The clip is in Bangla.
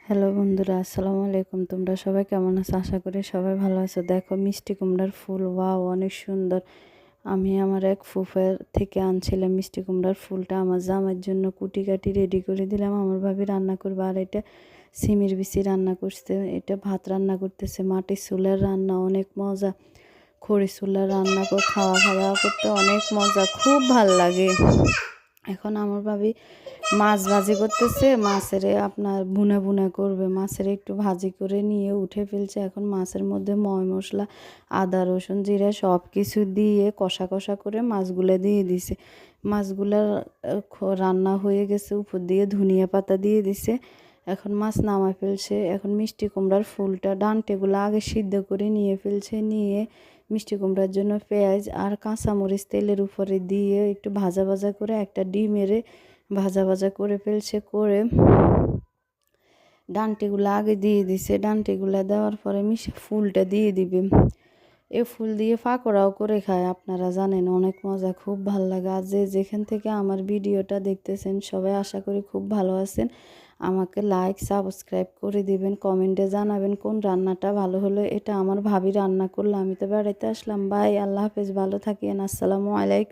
হ্যালো বন্ধুরা, আসসালামু আলাইকুম। তোমরা সবাই কেমন আছো? আশা করি সবাই ভালো আছো। দেখো মিষ্টি কুমড়ার ফুল, ওয়াও অনেক সুন্দর। আমি আমার এক ফুফার থেকে আনছিলাম মিষ্টি কুমড়ার ফুলটা। আমার জামার জন্য কুটি কাটি রেডি করে দিলাম। আমার ভাবি রান্না করবে। আর এটা সিমের বিচি রান্না করছে, এটা ভাত রান্না করতেছে। মাটির চুলার রান্না অনেক মজা। খড়ি চুলার রান্না করে খাওয়া খাওয়া করতে অনেক মজা, খুব ভাল লাগে। এখন আমার ভাবি মাছ ভাজি করতেছে। মাছের আপনার বুনা বুনা করবে। মাছের একটু ভাজি করে নিয়ে উঠে ফেলছে। এখন মাছের মধ্যে ময় মশলা, আদা রসুন জিরা সব কিছু দিয়ে কষা কষা করে মাছগুলো দিয়ে দিছে। মাছগুলা রান্না হয়ে গেছে, উপর দিয়ে ধনিয়া পাতা দিয়ে দিছে। এখন মাছ নামায় ফেলছে। এখন মিষ্টি কুমড়ার ফুলটা ডাঁটেগুলো আগে সিদ্ধ করে নিয়ে ফেলছে। নিয়ে মিষ্টি কুমড়ার জন্য পেঁয়াজ আর কাঁচামরিচ তেলের উপরে দিয়ে একটু ভাজা ভাজা করে একটা ডিমের ভাজা ভাজা করে ফেলছে। করে ডাঁটিগুলো আগে দিয়ে দিছে। ডাঁটিগুলো দেওয়ার পরে ফুলটা দিয়ে দিবে। এ ফুল দিয়ে পাকোড়াও করে খায়, আপনারা জানেন, অনেক মজা, খুব ভালো লাগে। আর যে যেখান থেকে আমার ভিডিওটা দেখতেছেন সবাই আশা করি খুব ভালো আছেন। আমাকে লাইক সাবস্ক্রাইব করে দিবেন, কমেন্টে জানাবেন কোন রান্নাটা ভালো হলো। এটা আমার ভাবি রান্না করলো। আমি তো বেড়াইতে আসলাম। বাই, আল্লাহ হাফেজ, ভালো থাকেন, আসসালামু আলাইকুম।